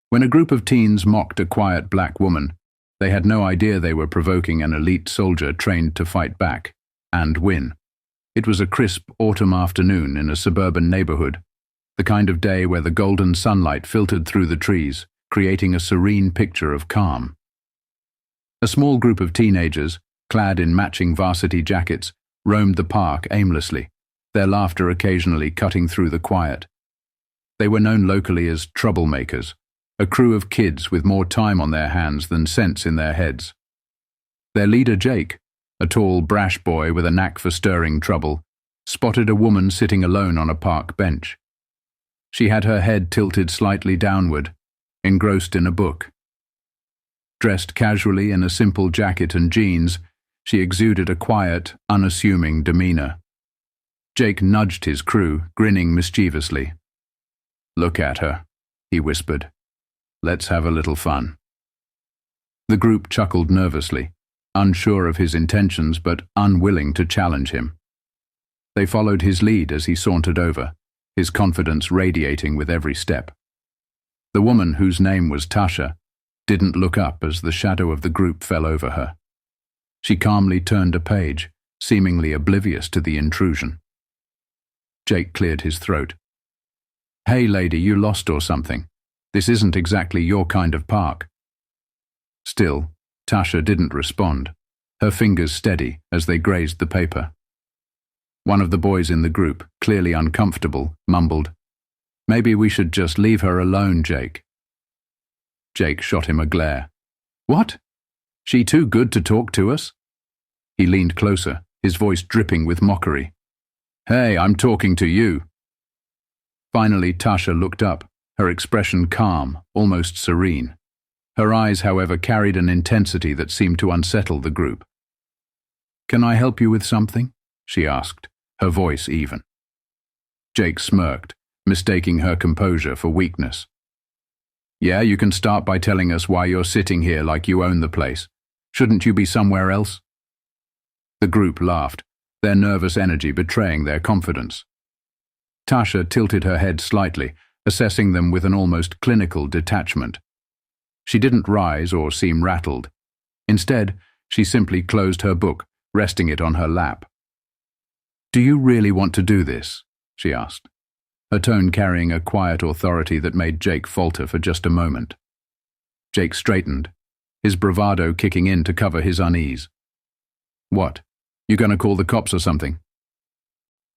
When a group of teens mocked a quiet black woman, they had no idea they were provoking an elite soldier trained to fight back and win. It was a crisp autumn afternoon in a suburban neighborhood, the kind of day where the golden sunlight filtered through the trees, creating a serene picture of calm. A small group of teenagers, clad in matching varsity jackets, roamed the park aimlessly, their laughter occasionally cutting through the quiet. They were known locally as troublemakers, a crew of kids with more time on their hands than sense in their heads. Their leader, Jake, a tall, brash boy with a knack for stirring trouble, spotted a woman sitting alone on a park bench. She had her head tilted slightly downward, engrossed in a book. Dressed casually in a simple jacket and jeans, she exuded a quiet, unassuming demeanor. Jake nudged his crew, grinning mischievously. "Look at her," he whispered. "Let's have a little fun." The group chuckled nervously, unsure of his intentions but unwilling to challenge him. They followed his lead as he sauntered over, his confidence radiating with every step. The woman, whose name was Tasha, didn't look up as the shadow of the group fell over her. She calmly turned a page, seemingly oblivious to the intrusion. Jake cleared his throat. "Hey lady, you lost or something? This isn't exactly your kind of park." Still, Tasha didn't respond, her fingers steady as they grazed the paper. One of the boys in the group, clearly uncomfortable, mumbled, "Maybe we should just leave her alone, Jake." Jake shot him a glare. "What? She too good to talk to us?" He leaned closer, his voice dripping with mockery. "Hey, I'm talking to you." Finally, Tasha looked up, her expression calm, almost serene. Her eyes, however, carried an intensity that seemed to unsettle the group. "Can I help you with something?" she asked, her voice even. Jake smirked, mistaking her composure for weakness. "Yeah, you can start by telling us why you're sitting here like you own the place. Shouldn't you be somewhere else?" The group laughed, their nervous energy betraying their confidence. Tasha tilted her head slightly, assessing them with an almost clinical detachment. She didn't rise or seem rattled. Instead, she simply closed her book, resting it on her lap. "Do you really want to do this?" she asked, her tone carrying a quiet authority that made Jake falter for just a moment. Jake straightened, his bravado kicking in to cover his unease. "What? You gonna call the cops or something?"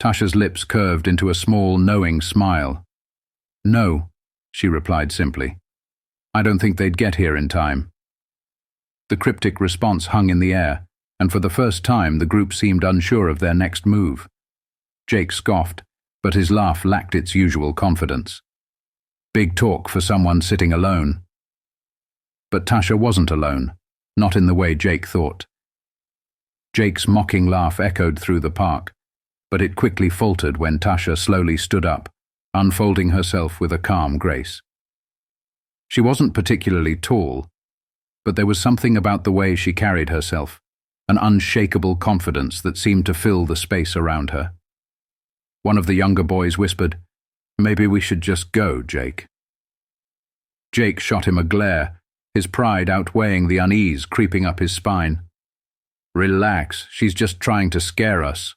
Tasha's lips curved into a small, knowing smile. "No," she replied simply. "I don't think they'd get here in time." The cryptic response hung in the air, and for the first time the group seemed unsure of their next move. Jake scoffed, but his laugh lacked its usual confidence. Big talk for someone sitting alone. But Tasha wasn't alone, not in the way Jake thought. Jake's mocking laugh echoed through the park, but it quickly faltered when Tasha slowly stood up, unfolding herself with a calm grace. She wasn't particularly tall, but there was something about the way she carried herself, an unshakable confidence that seemed to fill the space around her. One of the younger boys whispered, "Maybe we should just go, Jake." Jake shot him a glare, his pride outweighing the unease creeping up his spine. "Relax, she's just trying to scare us."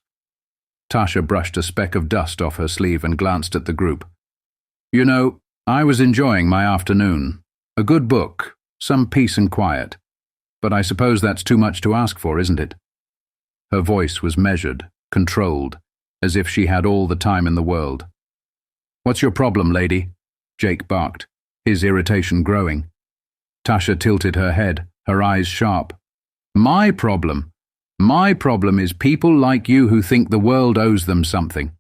Tasha brushed a speck of dust off her sleeve and glanced at the group. "You know, I was enjoying my afternoon. A good book, some peace and quiet. But I suppose that's too much to ask for, isn't it?" Her voice was measured, controlled, as if she had all the time in the world. "What's your problem, lady?" Jake barked, his irritation growing. Tasha tilted her head, her eyes sharp. "My problem? My problem is people like you who think the world owes them something.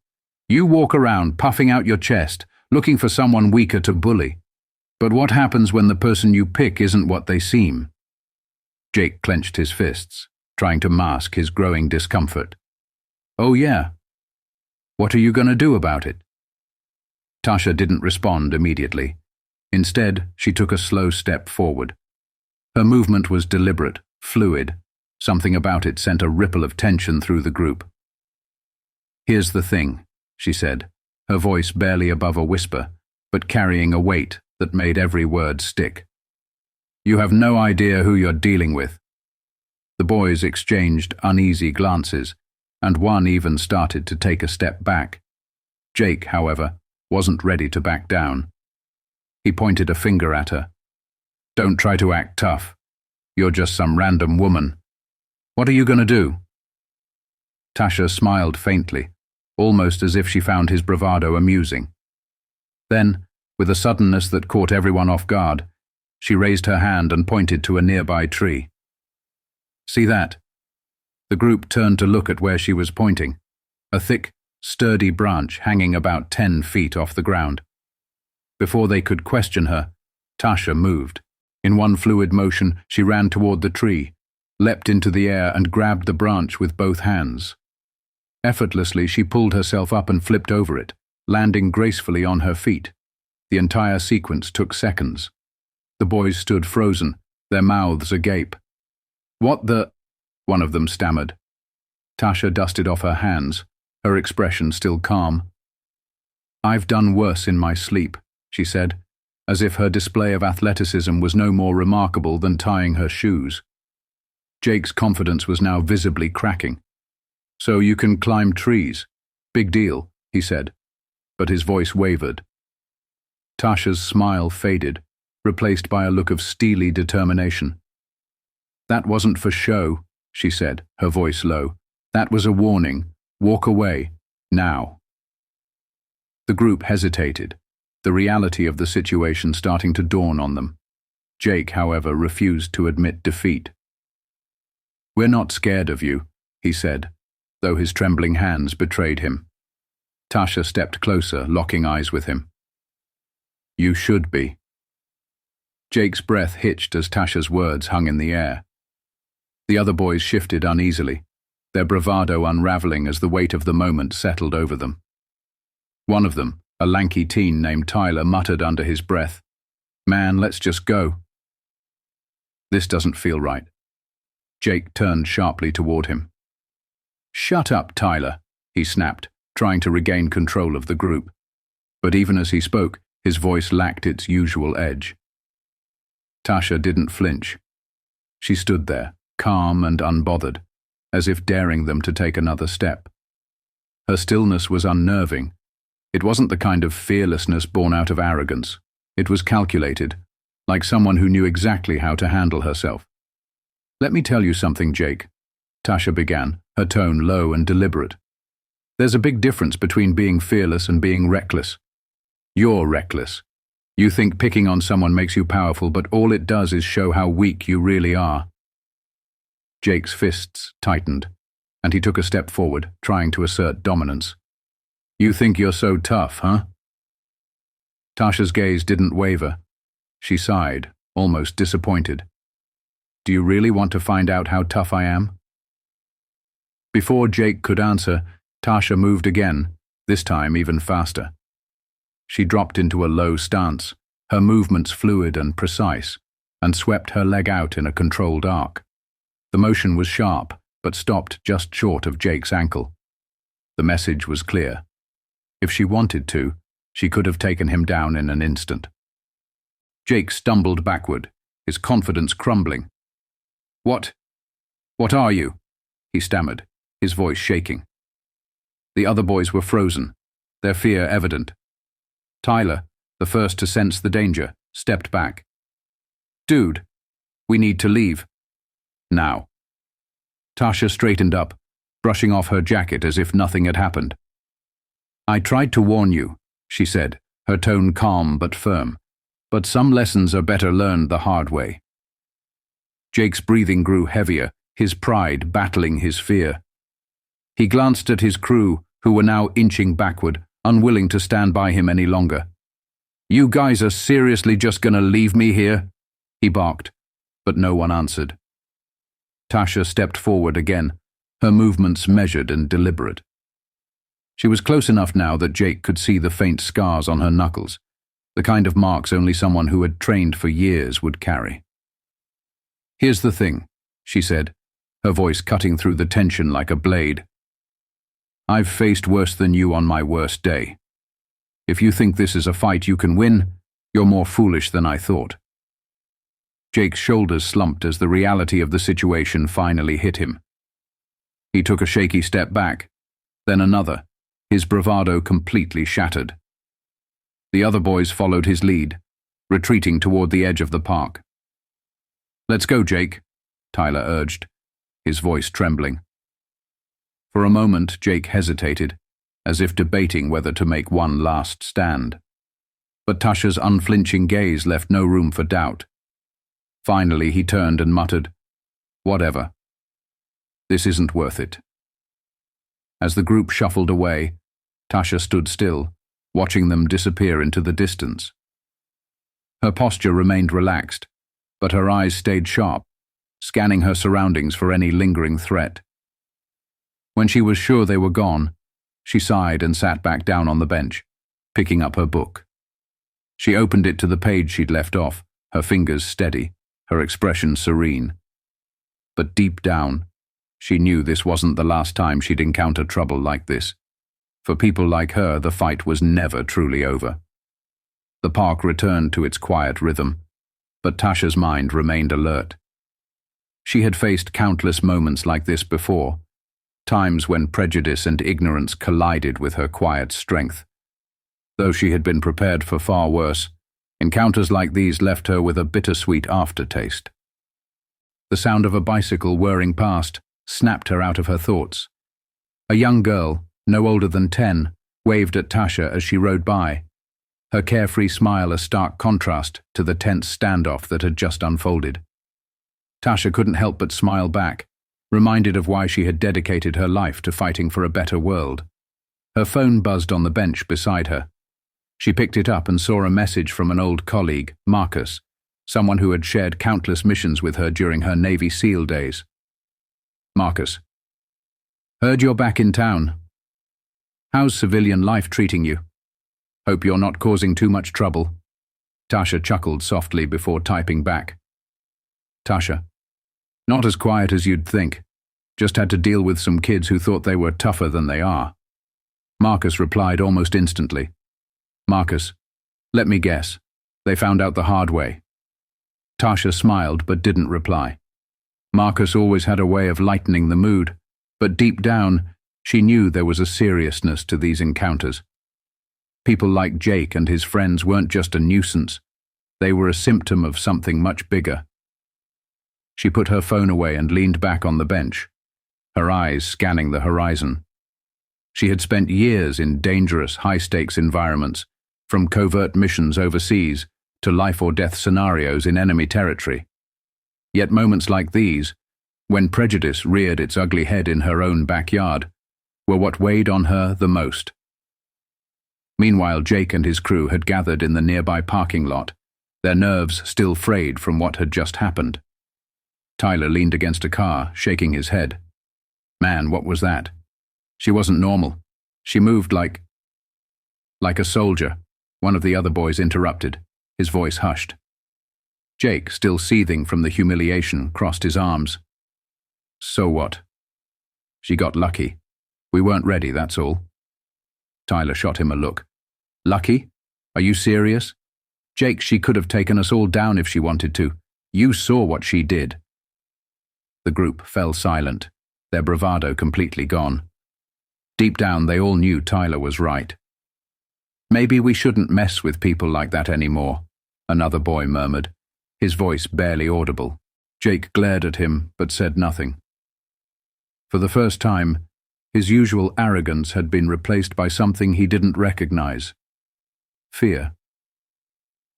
You walk around puffing out your chest, looking for someone weaker to bully. But what happens when the person you pick isn't what they seem?" Jake clenched his fists, trying to mask his growing discomfort. "Oh yeah. What are you going to do about it?" Tasha didn't respond immediately. Instead, she took a slow step forward. Her movement was deliberate, fluid. Something about it sent a ripple of tension through the group. "Here's the thing," she said, her voice barely above a whisper, but carrying a weight that made every word stick. "You have no idea who you're dealing with." The boys exchanged uneasy glances, and one even started to take a step back. Jake, however, wasn't ready to back down. He pointed a finger at her. "Don't try to act tough. You're just some random woman. What are you going to do?" Tasha smiled faintly, almost as if she found his bravado amusing. Then, with a suddenness that caught everyone off guard, she raised her hand and pointed to a nearby tree. "See that?" The group turned to look at where she was pointing, a thick, sturdy branch hanging about 10 feet off the ground. Before they could question her, Tasha moved. In one fluid motion, she ran toward the tree, leapt into the air and grabbed the branch with both hands. Effortlessly, she pulled herself up and flipped over it, landing gracefully on her feet. The entire sequence took seconds. The boys stood frozen, their mouths agape. "What the—" one of them stammered. Tasha dusted off her hands, her expression still calm. "I've done worse in my sleep," she said, as if her display of athleticism was no more remarkable than tying her shoes. Jake's confidence was now visibly cracking. "So you can climb trees. Big deal," he said, but his voice wavered. Tasha's smile faded, replaced by a look of steely determination. "That wasn't for show," she said, her voice low. "That was a warning. Walk away, now." The group hesitated, the reality of the situation starting to dawn on them. Jake, however, refused to admit defeat. "We're not scared of you," he said, though his trembling hands betrayed him. Tasha stepped closer, locking eyes with him. "You should be." Jake's breath hitched as Tasha's words hung in the air. The other boys shifted uneasily, their bravado unraveling as the weight of the moment settled over them. One of them, a lanky teen named Tyler, muttered under his breath, "Man, let's just go." "This doesn't feel right." Jake turned sharply toward him. "Shut up, Tyler," he snapped, trying to regain control of the group. But even as he spoke, his voice lacked its usual edge. Tasha didn't flinch. She stood there, calm and unbothered, as if daring them to take another step. Her stillness was unnerving. It wasn't the kind of fearlessness born out of arrogance. It was calculated, like someone who knew exactly how to handle herself. "Let me tell you something, Jake," Tasha began, her tone low and deliberate. "There's a big difference between being fearless and being reckless. You're reckless. You think picking on someone makes you powerful, but all it does is show how weak you really are." Jake's fists tightened, and he took a step forward, trying to assert dominance. "You think you're so tough, huh?" Tasha's gaze didn't waver. She sighed, almost disappointed. "Do you really want to find out how tough I am?" Before Jake could answer, Tasha moved again, this time even faster. She dropped into a low stance, her movements fluid and precise, and swept her leg out in a controlled arc. The motion was sharp, but stopped just short of Jake's ankle. The message was clear. If she wanted to, she could have taken him down in an instant. Jake stumbled backward, his confidence crumbling. What are you?" he stammered, his voice shaking. The other boys were frozen, their fear evident. Tyler, the first to sense the danger, stepped back. "Dude, we need to leave. Now." Tasha straightened up, brushing off her jacket as if nothing had happened. "I tried to warn you," she said, her tone calm but firm, "but some lessons are better learned the hard way." Jake's breathing grew heavier, his pride battling his fear. He glanced at his crew, who were now inching backward, unwilling to stand by him any longer. "You guys are seriously just gonna leave me here?" he barked, but no one answered. Tasha stepped forward again, her movements measured and deliberate. She was close enough now that Jake could see the faint scars on her knuckles, the kind of marks only someone who had trained for years would carry. "Here's the thing," she said, her voice cutting through the tension like a blade. "I've faced worse than you on my worst day. If you think this is a fight you can win, You're more foolish than I thought." Jake's shoulders slumped as the reality of the situation finally hit him. He took a shaky step back, then another, his bravado completely shattered. The other boys followed his lead, retreating toward the edge of the park. "Let's go, Jake," Tyler urged, his voice trembling. For a moment, Jake hesitated, as if debating whether to make one last stand. But Tasha's unflinching gaze left no room for doubt. Finally, he turned and muttered, "Whatever. This isn't worth it." As the group shuffled away, Tasha stood still, watching them disappear into the distance. Her posture remained relaxed, but her eyes stayed sharp, scanning her surroundings for any lingering threat. When she was sure they were gone, she sighed and sat back down on the bench, picking up her book. She opened it to the page she'd left off, her fingers steady, her expression serene. But deep down, she knew this wasn't the last time she'd encounter trouble like this. For people like her, the fight was never truly over. The park returned to its quiet rhythm, but Tasha's mind remained alert. She had faced countless moments like this before, times when prejudice and ignorance collided with her quiet strength. Though she had been prepared for far worse, encounters like these left her with a bittersweet aftertaste. The sound of a bicycle whirring past snapped her out of her thoughts. A young girl, no older than 10, waved at Tasha as she rode by, her carefree smile a stark contrast to the tense standoff that had just unfolded. Tasha couldn't help but smile back, reminded of why she had dedicated her life to fighting for a better world. Her phone buzzed on the bench beside her. She picked it up and saw a message from an old colleague, Marcus, someone who had shared countless missions with her during her Navy SEAL days. "Marcus, heard you're back in town. How's civilian life treating you? Hope you're not causing too much trouble." Tasha chuckled softly before typing back. "Tasha, not as quiet as you'd think. Just had to deal with some kids who thought they were tougher than they are." Marcus replied almost instantly. "Marcus, let me guess. They found out the hard way." Tasha smiled but didn't reply. Marcus always had a way of lightening the mood, but deep down, she knew there was a seriousness to these encounters. People like Jake and his friends weren't just a nuisance. They were a symptom of something much bigger. She put her phone away and leaned back on the bench, her eyes scanning the horizon. She had spent years in dangerous, high-stakes environments, from covert missions overseas to life-or-death scenarios in enemy territory. Yet moments like these, when prejudice reared its ugly head in her own backyard, were what weighed on her the most. Meanwhile, Jake and his crew had gathered in the nearby parking lot, their nerves still frayed from what had just happened. Tyler leaned against a car, shaking his head. Man, what was that? She wasn't normal. She moved like a soldier, one of the other boys interrupted, his voice hushed. Jake, still seething from the humiliation, crossed his arms. "So what? She got lucky. We weren't ready, that's all." Tyler shot him a look. "Lucky? Are you serious? Jake, she could have taken us all down if she wanted to. You saw what she did." The group fell silent, their bravado completely gone. Deep down, they all knew Tyler was right. "Maybe we shouldn't mess with people like that anymore," another boy murmured, his voice barely audible. Jake glared at him, but said nothing. For the first time, his usual arrogance had been replaced by something he didn't recognize. Fear.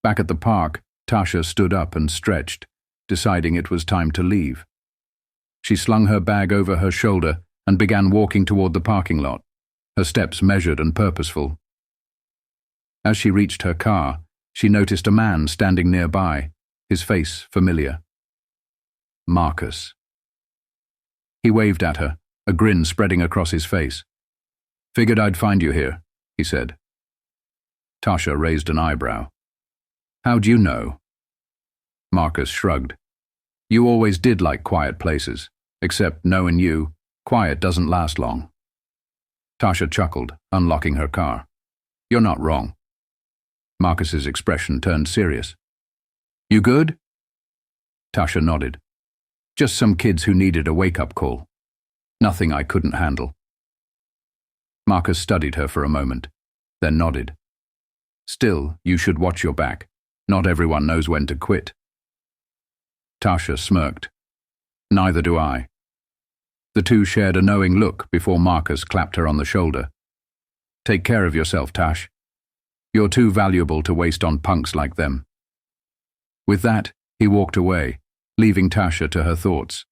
Back at the park, Tasha stood up and stretched, deciding it was time to leave. She slung her bag over her shoulder and began walking toward the parking lot, her steps measured and purposeful. As she reached her car, she noticed a man standing nearby, his face familiar. Marcus. He waved at her, a grin spreading across his face. "Figured I'd find you here," he said. Tasha raised an eyebrow. "How'd you know?" Marcus shrugged. "You always did like quiet places, except knowing you, quiet doesn't last long." Tasha chuckled, unlocking her car. "You're not wrong." Marcus's expression turned serious. "You good?" Tasha nodded. "Just some kids who needed a wake-up call. Nothing I couldn't handle." Marcus studied her for a moment, then nodded. "Still, you should watch your back. Not everyone knows when to quit." Tasha smirked. "Neither do I." The two shared a knowing look before Marcus clapped her on the shoulder. "Take care of yourself, Tash. You're too valuable to waste on punks like them." With that, he walked away, leaving Tasha to her thoughts.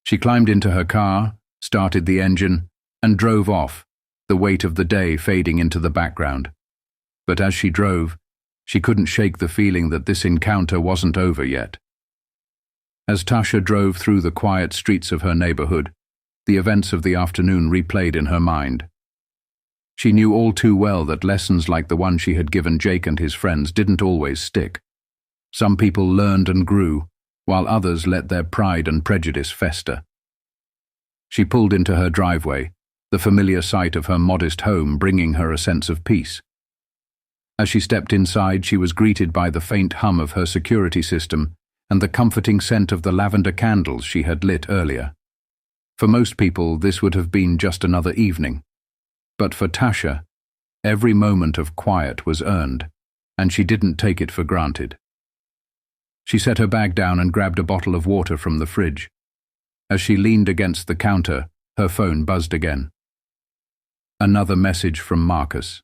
She climbed into her car, started the engine, and drove off, the weight of the day fading into the background. But as she drove, she couldn't shake the feeling that this encounter wasn't over yet. As Tasha drove through the quiet streets of her neighborhood, the events of the afternoon replayed in her mind. She knew all too well that lessons like the one she had given Jake and his friends didn't always stick. Some people learned and grew, while others let their pride and prejudice fester. She pulled into her driveway, the familiar sight of her modest home bringing her a sense of peace. As she stepped inside, she was greeted by the faint hum of her security system and the comforting scent of the lavender candles she had lit earlier. For most people, this would have been just another evening. But for Tasha, every moment of quiet was earned, and she didn't take it for granted. She set her bag down and grabbed a bottle of water from the fridge. As she leaned against the counter, her phone buzzed again. Another message from Marcus.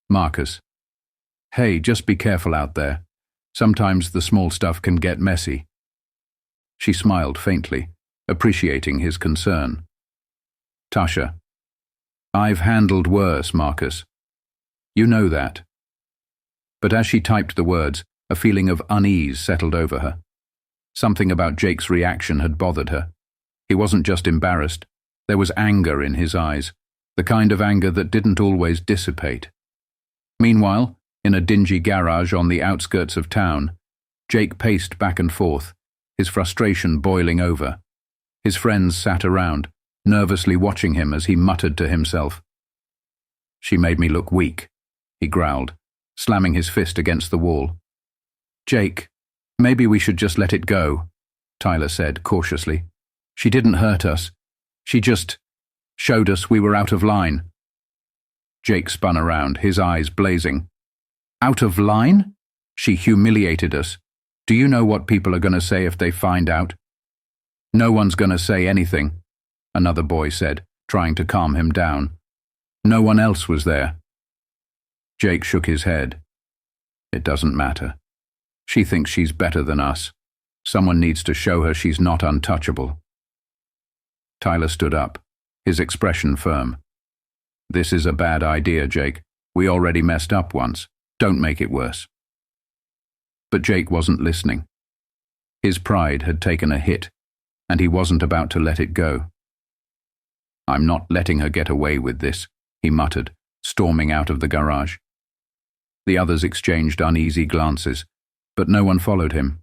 "Marcus, hey, just be careful out there. Sometimes the small stuff can get messy." She smiled faintly, appreciating his concern. "Tasha, I've handled worse, Marcus. You know that." But as she typed the words, a feeling of unease settled over her. Something about Jake's reaction had bothered her. He wasn't just embarrassed. There was anger in his eyes, the kind of anger that didn't always dissipate. Meanwhile, in a dingy garage on the outskirts of town, Jake paced back and forth, his frustration boiling over. His friends sat around, nervously watching him as he muttered to himself. "She made me look weak," he growled, slamming his fist against the wall. "Jake, maybe we should just let it go," Tyler said cautiously. "She didn't hurt us. She just showed us we were out of line." Jake spun around, his eyes blazing. "Out of line? She humiliated us. Do you know what people are going to say if they find out?" "No one's going to say anything," another boy said, trying to calm him down. "No one else was there." Jake shook his head. "It doesn't matter. She thinks she's better than us. Someone needs to show her she's not untouchable." Tyler stood up, his expression firm. "This is a bad idea, Jake. We already messed up once. Don't make it worse." But Jake wasn't listening. His pride had taken a hit, and he wasn't about to let it go. "I'm not letting her get away with this," he muttered, storming out of the garage. The others exchanged uneasy glances, but no one followed him.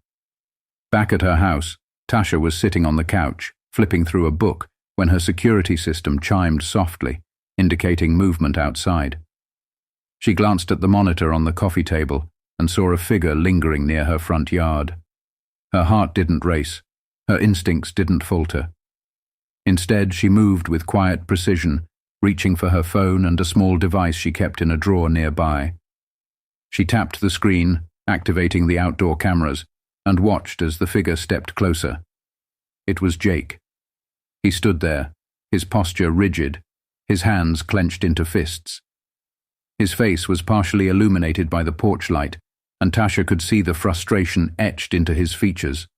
Back at her house, Tasha was sitting on the couch, flipping through a book, when her security system chimed softly, indicating movement outside. She glanced at the monitor on the coffee table and saw a figure lingering near her front yard. Her heart didn't race. Her instincts didn't falter. Instead, she moved with quiet precision, reaching for her phone and a small device she kept in a drawer nearby. She tapped the screen, activating the outdoor cameras, and watched as the figure stepped closer. It was Jake. He stood there, his posture rigid, his hands clenched into fists. His face was partially illuminated by the porch light, and Tasha could see the frustration etched into his features.